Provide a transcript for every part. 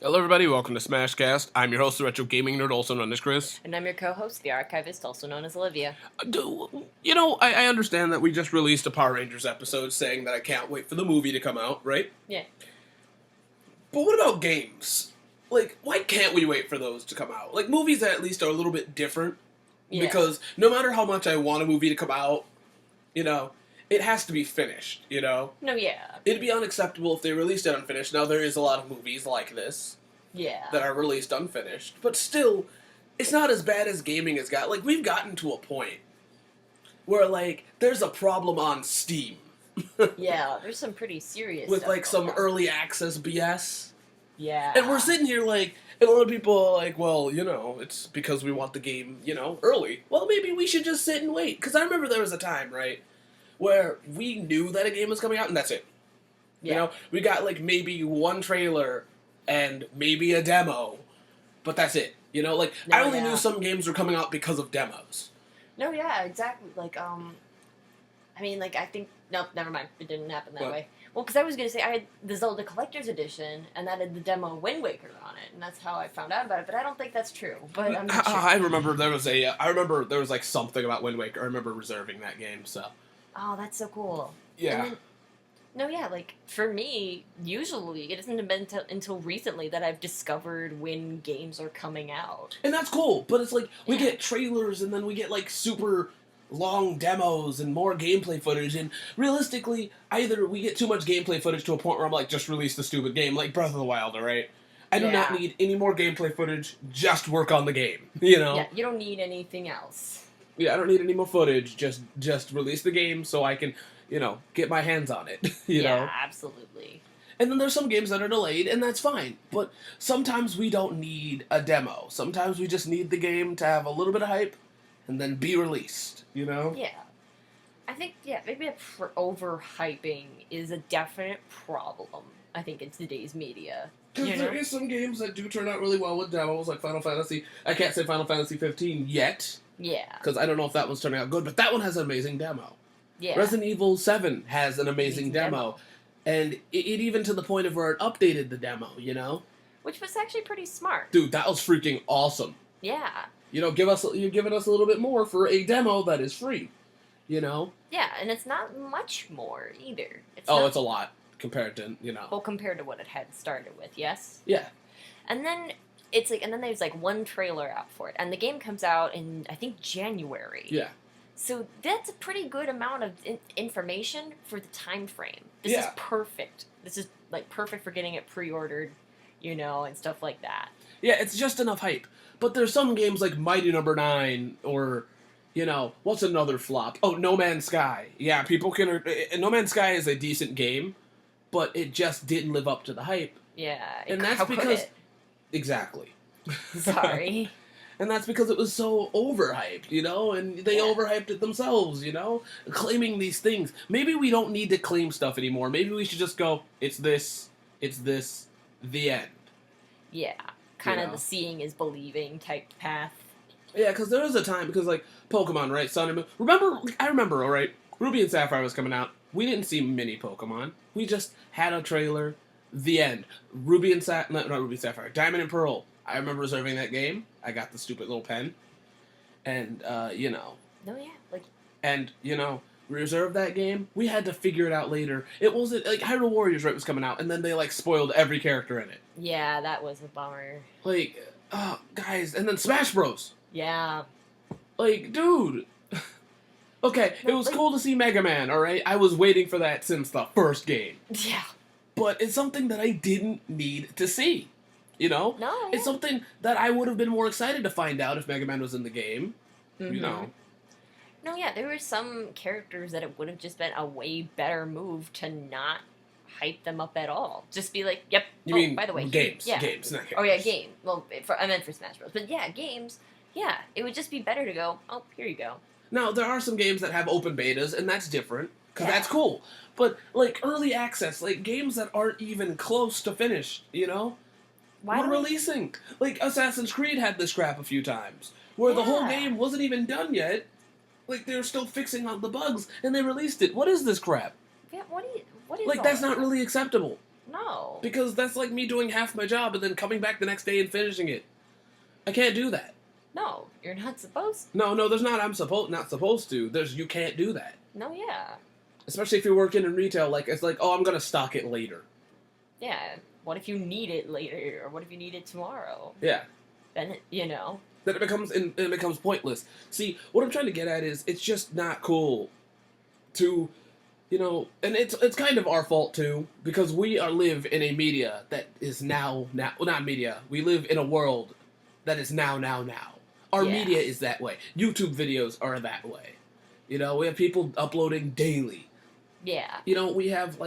Hello, everybody. Welcome to Smashcast. I'm your host, the Retro Gaming Nerd, also known as Chris. And I'm your co-host, the archivist, also known as Olivia. I understand that we just released a Power Rangers episode saying that I can't wait for the movie to come out, right? Yeah. But what about games? Like, why can't we wait for those to come out? Like, movies at least are a little bit different. Yeah. Because no matter how much I want a movie to come out, it has to be finished, No, yeah. It'd be unacceptable if they released it unfinished. Now, there is a lot of movies like this. Yeah. That are released unfinished. But still, it's not as bad as gaming has got. Like, we've gotten to a point where, like, there's a problem on Steam. Yeah, there's some pretty serious with, stuff like, some going on. early access BS. Yeah. And we're sitting here, like, and a lot of people are like, well, it's because we want the game, early. Well, maybe we should just sit and wait. Because I remember there was a time, right, where we knew that a game was coming out, and that's it. Yeah. We got, like, maybe one trailer and maybe a demo, but that's it. No, I only yeah. knew some games were coming out because of demos. No, yeah, exactly. I think... Nope, never mind. It didn't happen that What? way. Well, because I was going to say, I had the Zelda Collector's Edition, and that had the demo Wind Waker on it, and that's how I found out about it, but I don't think that's true. But I'm not sure. I remember there was like something about Wind Waker. I remember reserving that game, so. Oh, that's so cool. Yeah. No, yeah, like, for me, usually, it hasn't been until recently that I've discovered when games are coming out. And that's cool, but it's like, we Yeah. get trailers, and then we get, like, super long demos and more gameplay footage, and realistically, either we get too much gameplay footage to a point where I'm like, just release the stupid game, like Breath of the Wild, alright? I do not Yeah. need any more gameplay footage, just work on the game, you know? Yeah, you don't need anything else. Yeah, I don't need any more footage, just release the game so I can, get my hands on it, you know? Absolutely. And then there's some games that are delayed, and that's fine. But sometimes we don't need a demo. Sometimes we just need the game to have a little bit of hype, and then be released, Yeah. I think, maybe overhyping is a definite problem, I think, in today's media. Because there is some games that do turn out really well with demos, like Final Fantasy. I can't say Final Fantasy 15 yet, Yeah. because I don't know if that one's turning out good, but that one has an amazing demo. Yeah. Resident Evil 7 has an amazing demo. And it even to the point of where it updated the demo, Which was actually pretty smart. Dude, that was freaking awesome. Yeah. You're giving us a little bit more for a demo that is free, Yeah, and it's not much more either. It's a lot compared to, Well, compared to what it had started with, yes? Yeah. And then there's like one trailer out for it, and the game comes out in, I think, January. Yeah. So that's a pretty good amount of information for the time frame. This is perfect. This is like perfect for getting it pre-ordered, and stuff like that. Yeah, it's just enough hype. But there's some games like Mighty Number 9 or, what's another flop? Oh, No Man's Sky. Yeah, people can... No Man's Sky is a decent game, but it just didn't live up to the hype. Yeah. And that's because... Exactly. Sorry. And that's because it was so overhyped, and they overhyped it themselves, claiming these things. Maybe we don't need to claim stuff anymore. Maybe we should just go, it's this, the end. Yeah. Kind of the seeing is believing type path. Yeah, because there was a time, because, like, Pokemon, right, Sun and Moon. I remember, all right, Ruby and Sapphire was coming out. We didn't see mini Pokemon. We just had a trailer, the end. Not Ruby and Sapphire, Diamond and Pearl. I remember reserving that game. I got the stupid little pen. And, No, yeah. And, we reserved that game. We had to figure it out later. It wasn't, like, Hyrule Warriors, right, was coming out, and then they, like, spoiled every character in it. Yeah, that was a bummer. Like, guys, and then Smash Bros. Yeah. Like, dude. Okay, it was cool to see Mega Man, alright? I was waiting for that since the first game. Yeah. But it's something that I didn't need to see. No, yeah. It's something that I would have been more excited to find out if Mega Man was in the game. No, yeah, there were some characters that it would have just been a way better move to not hype them up at all. Just be like, yep. You mean, by the way, games. Yeah. Games, not characters. Oh, yeah, game. Well, I meant for Smash Bros. But yeah, games. Yeah, it would just be better to go, oh, here you go. Now, there are some games that have open betas, and that's different, because that's cool. But, like, early access, like, games that aren't even close to finished, we're releasing. Like, Assassin's Creed had this crap a few times, where the whole game wasn't even done yet. Like, they were still fixing all the bugs, and they released it. What is this crap? Yeah, what is Like, all that's that? not really acceptable. No. Because that's like me doing half my job and then coming back the next day and finishing it. I can't do that. No, you're not supposed to. No, there's not. Not supposed to. You can't do that. No, yeah. Especially if you're working in retail. Like it's like, oh, I'm gonna stock it later. Yeah. What if you need it later, or what if you need it tomorrow? Yeah. Then Then it becomes pointless. See, what I'm trying to get at is it's just not cool to, and it's kind of our fault too because we live in a media that is now. Well, not media. We live in a world that is now. Our media is that way. YouTube videos are that way. We have people uploading daily. Yeah. We have,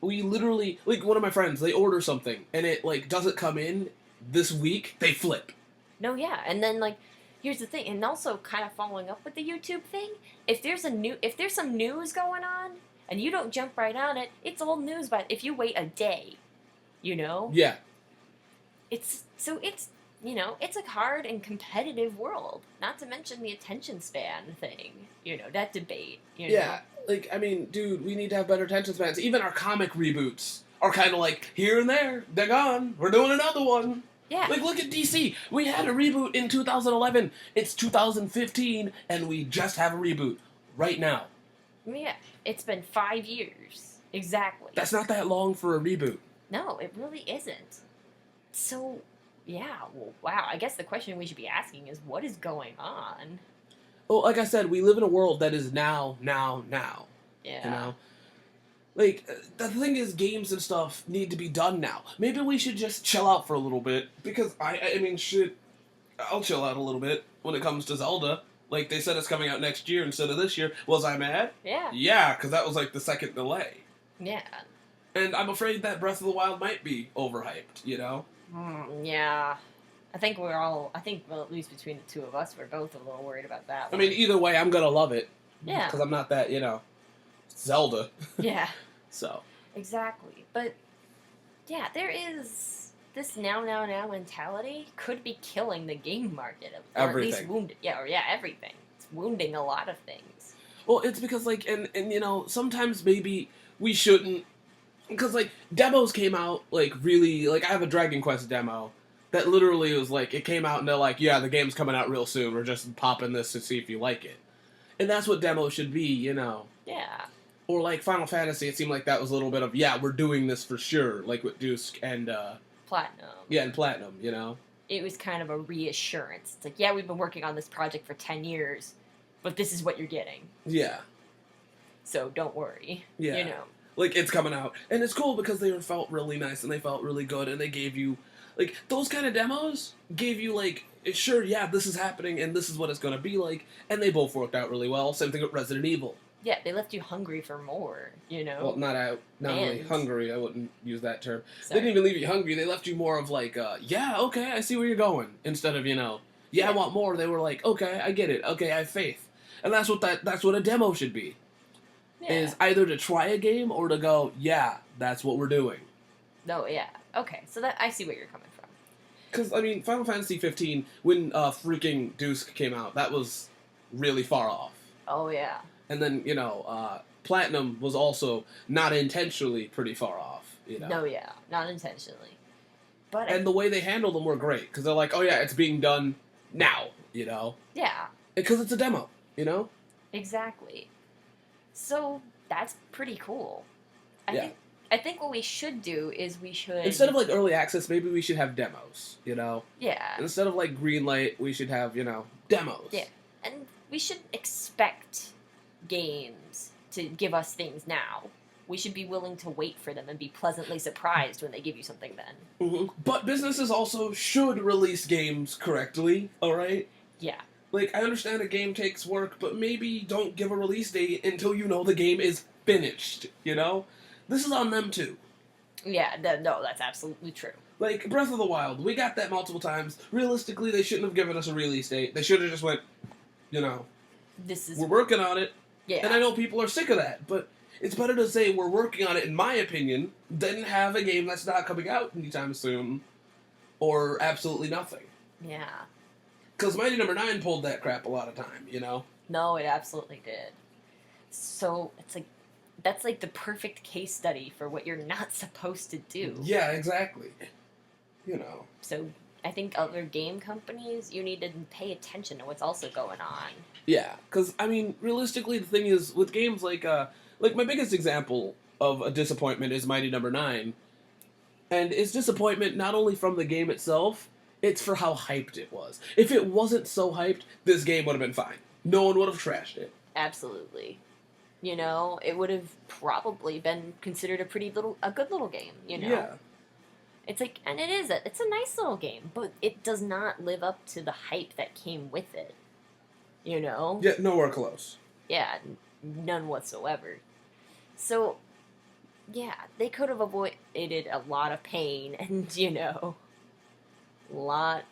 we literally, one of my friends, they order something, and it, doesn't come in this week, they flip. No, yeah. And then, here's the thing, and also kind of following up with the YouTube thing, if there's some news going on, and you don't jump right on it, it's old news, but if you wait a day, Yeah. It's a hard and competitive world. Not to mention the attention span thing. That debate. Yeah. Dude, we need to have better attention spans. Even our comic reboots are kind of here and there. They're gone. We're doing another one. Yeah. Look at DC. We had a reboot in 2011. It's 2015, and we just have a reboot right now. Yeah. It's been 5 years. Exactly. That's not that long for a reboot. No, it really isn't. So... yeah, well, wow. I guess the question we should be asking is, what is going on? Well, like I said, we live in a world that is now. Yeah. The thing is, games and stuff need to be done now. Maybe we should just chill out for a little bit, because, I'll chill out a little bit when it comes to Zelda. They said it's coming out next year instead of this year. Was I mad? Yeah. Yeah, because that was, the second delay. Yeah. And I'm afraid that Breath of the Wild might be overhyped, Yeah. I think well, at least between the two of us, we're both a little worried about that one. Either way, I'm gonna love it. Yeah. Because I'm not that, Zelda. Yeah. So. Exactly. But, yeah, there is this now mentality could be killing the game market. Or Everything. at least wounding. Yeah, everything. It's wounding a lot of things. Well, it's because, sometimes maybe we shouldn't. Because, demos came out, really. I have a Dragon Quest demo that literally was, it came out and they're like, yeah, the game's coming out real soon. We're just popping this to see if you like it. And that's what demos should be, Yeah. Or, Final Fantasy, it seemed like that was a little bit of, yeah, we're doing this for sure. With Dusk and, Platinum. Yeah, and Platinum, It was kind of a reassurance. It's yeah, we've been working on this project for 10 years, but this is what you're getting. Yeah. So don't worry. Yeah. It's coming out. And it's cool because they felt really nice and they felt really good and they gave you, those kind of demos gave you, sure, yeah, this is happening and this is what it's going to be like. And they both worked out really well. Same thing with Resident Evil. Yeah, they left you hungry for more, Well, not only hungry, I wouldn't use that term. Sorry. They didn't even leave you hungry. They left you more of yeah, okay, I see where you're going. Instead of, yeah, I want more. They were like, okay, I get it. Okay, I have faith. And that's what a demo should be. Yeah. Is either to try a game or to go, yeah, that's what we're doing. No, yeah. Okay, so that I see where you're coming from. Because, Final Fantasy 15, when freaking Dusk came out, that was really far off. Oh, yeah. And then, Platinum was also not intentionally pretty far off, No, yeah. Not intentionally. But and the way they handled them were great, because they're like, oh yeah, it's being done now, Yeah. Because it's a demo, Exactly. So, that's pretty cool. Yeah. I think what we should do is we should... Instead of, early access, maybe we should have demos, Yeah. Instead of, greenlight, we should have, demos. Yeah. And we should expect games to give us things now. We should be willing to wait for them and be pleasantly surprised when they give you something then. Mm-hmm. But businesses also should release games correctly, alright? Yeah. I understand a game takes work, but maybe don't give a release date until you know the game is finished, This is on them, too. Yeah, no, that's absolutely true. Breath of the Wild, we got that multiple times. Realistically, they shouldn't have given us a release date. They should have just went, we're working on it. Yeah. And I know people are sick of that, but it's better to say we're working on it, in my opinion, than have a game that's not coming out anytime soon, or absolutely nothing. Yeah. Because Mighty Number 9 pulled that crap a lot of time, No, it absolutely did. So, it's that's like the perfect case study for what you're not supposed to do. Yeah, exactly. You know. So I think other game companies, you need to pay attention to what's also going on. Yeah, because I mean, realistically, the thing is with games like my biggest example of a disappointment is Mighty Number 9, and it's disappointment not only from the game itself, it's for how hyped it was. If it wasn't so hyped, this game would have been fine. No one would have trashed it. Absolutely. You know, it would have probably been considered a good little game, you know? Yeah. It's like, and it's a nice little game, but it does not live up to the hype that came with it. You know? Yeah, nowhere close. Yeah, none whatsoever. So, yeah, they could have avoided a lot of pain and, you know,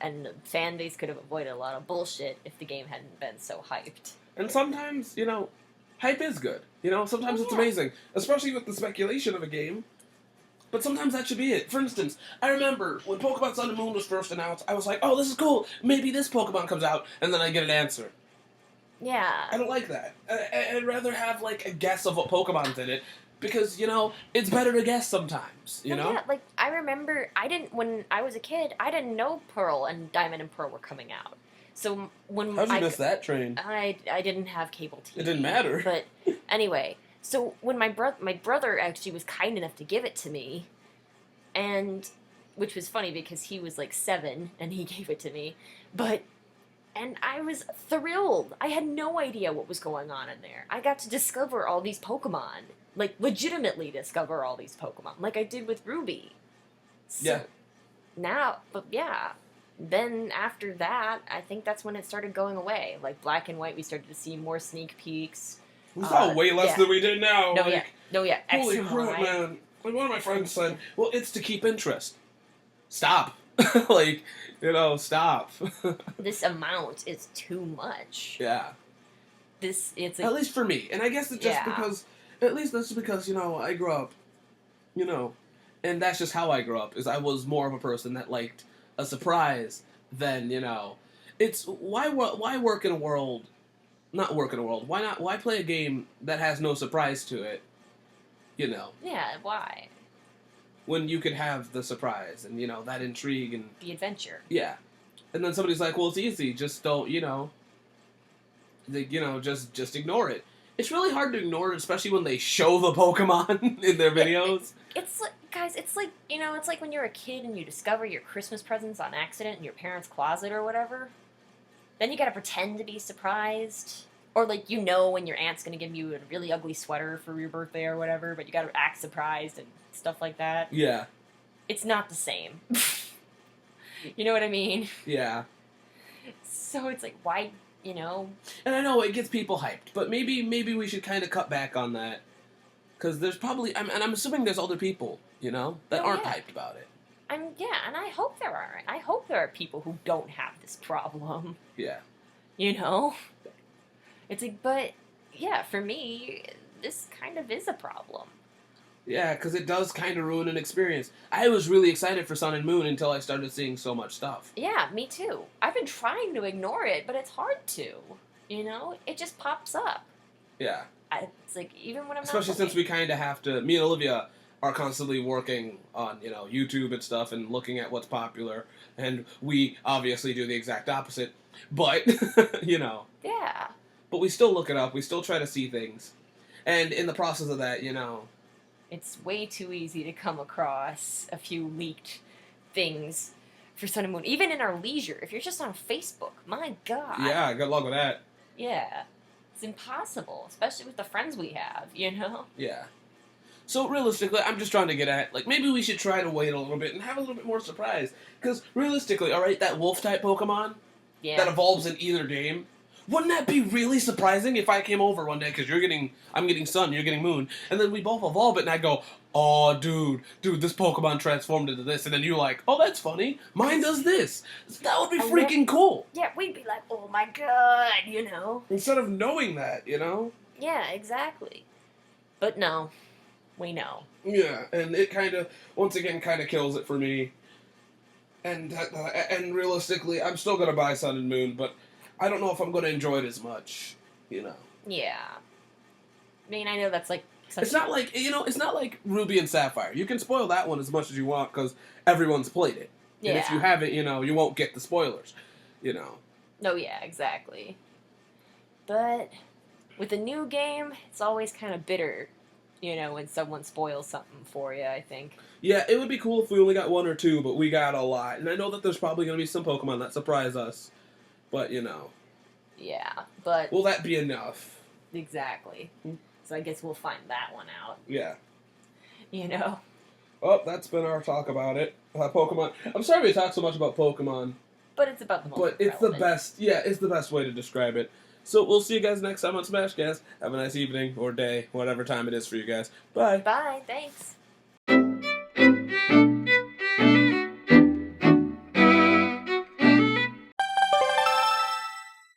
and the fan base could have avoided a lot of bullshit if the game hadn't been so hyped. And sometimes, you know, hype is good. You know, sometimes it's Yeah. amazing, especially with the speculation of a game. But sometimes that should be it. For instance, I remember when Pokemon Sun and Moon was first announced, I was like, oh, this is cool. Maybe this Pokemon comes out, and then I get an answer. Yeah. I don't like that. I'd rather have, like, a guess of what Pokemon's in it, because, you know, it's better to guess sometimes, you know? Yeah, like, I remember, when I was a kid, I didn't know Pearl and Diamond and Pearl were coming out. So when How'd you miss that train? I didn't have cable TV. It didn't matter. But anyway, so when my brother actually was kind enough to give it to me, and which was funny because he was like 7 and he gave it to me, and I was thrilled. I had no idea what was going on in there. I got to discover all these Pokemon, like legitimately discover all these Pokemon, like I did with Ruby. So Yeah. Now, but yeah. Then after that, I think that's when it started going away. Like Black and White, we started to see more sneak peeks. We saw way less yeah. than we did now. No, like, yeah, no, yeah. Holy X and crap, Y. man. Like, one of my friends said, well, it's to keep interest. Stop. Like, you know, stop. This amount is too much. Yeah. It's like, At least for me. And I guess it's just Yeah. because, at least that's because, you know, I grew up, you know, and that's just how I grew up, is I was more of a person that liked a surprise than, you know, it's, why work in a world, not work in a world, why play a game that has no surprise to it, you know, yeah, why? when you could have the surprise and, you know, that intrigue and, The adventure. yeah. And then somebody's like, well, it's easy, just don't, you know, just ignore it. It's really hard to ignore it, especially when they show the Pokemon in their videos. It's like, guys, it's like, you know, it's like when you're a kid and you discover your Christmas presents on accident in your parents' closet or whatever. Then you gotta pretend to be surprised. Or, like, you know when your aunt's gonna give you a really ugly sweater for your birthday or whatever, but you gotta act surprised and stuff like that. Yeah, It's not the same. You know what I mean? yeah. So it's like, why, you know? And I know it gets people hyped, but maybe we should kind of cut back on that. Because there's probably, and I'm assuming there's other people, you know, that Oh, aren't yeah. hyped about it. Yeah, and I hope there aren't. I hope there are people who don't have this problem. Yeah. You know? It's like, but, yeah, for me, this kind of is a problem. Yeah, because it does kind of ruin an experience. I was really excited for Sun and Moon until I started seeing so much stuff. Yeah, me too. I've been trying to ignore it, but it's hard to. You know? It just pops up. Yeah. It's like, even when I'm Especially not since looking. we kind of have to, me and Olivia are constantly working on, you know, YouTube and stuff and looking at what's popular. And we obviously do the exact opposite. But, you know. Yeah. But we still look it up. We still try to see things. And in the process of that, you know. It's way too easy to come across a few leaked things for Sun and Moon. Even in our leisure, if you're just on Facebook, my God. Yeah, good luck with that. Yeah. It's impossible, especially with the friends we have, you know? Yeah. So realistically, I'm just trying to get at, like, maybe we should try to wait a little bit and have a little bit more surprise. Because realistically, alright, that wolf-type Pokemon Yeah. that evolves in either game, wouldn't that be really surprising if I came over one day, because I'm getting Sun, you're getting Moon, and then we both evolve it, and I go, oh, dude, this Pokemon transformed into this, and then you're like, oh, that's funny, mine does this. That would be I freaking cool. Yeah, we'd be like, oh my God, you know? Instead of knowing that, you know? Yeah, exactly. But no, we know. Yeah, and it once again, kills it for me. And realistically, I'm still gonna buy Sun and Moon, but I don't know if I'm gonna enjoy it as much, you know. Yeah. I mean, I know that's like It's not like, it's not like Ruby and Sapphire. You can spoil that one as much as you want because everyone's played it. Yeah. And if you haven't, you won't get the spoilers. No, yeah, exactly. But with a new game, it's always kind of bitter, when someone spoils something for you, I think. Yeah, it would be cool if we only got one or two, but we got a lot. And I know that there's probably going to be some Pokemon that surprise us. But, Yeah, but... will that be enough? Exactly. So I guess we'll find that one out. Yeah. Oh, that's been our talk about it. Pokemon. I'm sorry we talked so much about Pokemon. But it's about the most But it's relevant. the best. Yeah, it's the best way to describe it. So we'll see you guys next time on Smashcast. Have a nice evening or day, whatever time it is for you guys. Bye. Bye, thanks.